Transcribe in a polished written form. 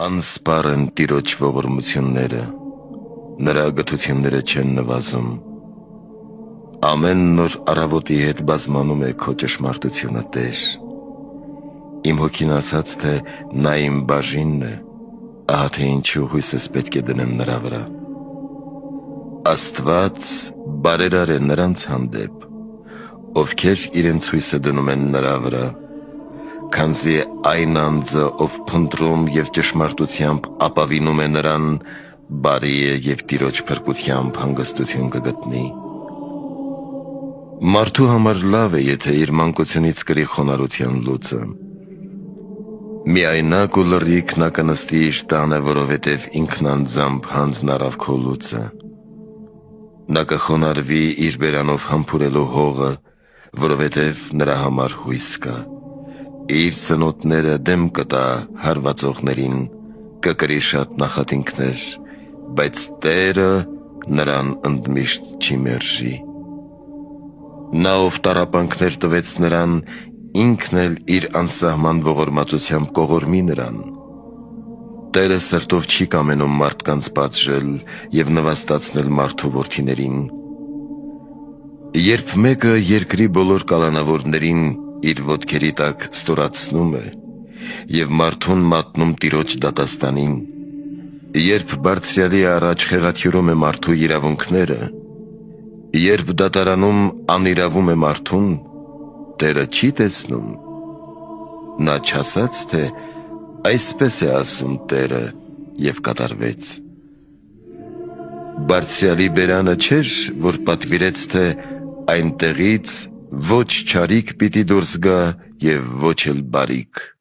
Անսպար են Տիրոջ ողորմությունները, նրա գթությունները չեն նվազում։ Ամեն նոր առավոտի հետ բազմանում է քո ճշմարտությունը, Տեր։ Իմ հոգին ասաց, թե նա իմ բաժինն է, ահա թե ինչու հույսս պետք է դնեմ նրա վրա։ Աստված բարերար է նրանց հանդեպ, ովքեր իրենց հույսը դնում են նրա վրա, քանզի այն անձը, ով փնտրում և ճշմարտությամբ ապավինում է նրան, բարի է և Տիրոջ փրկությամբ հանգստություն կգտնի։ Մարդու համար լավ է, եթե իր մանկությունից կրի խոնարհության լուծը։ Միայնակ ու լռիկ նա կնստի իր տանը, որովհետև ինքն անձամբ հանձն առավ քո լուծը։ Նա կխոնարհվի իր բերանով համբուրելու հողը, որովհետև նրա համար հույս կա։ Իր ծնոտները դեմ կտա հարվածողներին, կկրի շատ նախատինքներ, բայց Տերը նրան ընդմիշտ չի մերժի։ Նա, ով տառապանքներ տվեց նրան, ինքն էլ իր անսահման ողորմածությամբ կողորմի նրան։ Տերը սրտով չի կամենում մարդկանց պատժել և նվաստացնել մարդու որդիներին։ Երբ մեկը երկրի բոլոր կալանավորներին իր ոտքերի տակ ստորացնում է և մարդուն մատնում Տիրոջ դատաստանին, երբ Բարձրյալի առաջ խեղաթյուրում է մարդու իրավունքները, երբ դատարանում անիրավում է մարդուն, Տերը չի տեսնում։ Նա չասաց, թե այսպես է ասում Տերը և կատարվեց։ Բարձրյալի բերանը չէր, որ պատվիրեց, թե այնտեղից ոչ չարիք պիտի դուրս գա և ոչ էլ բարիք։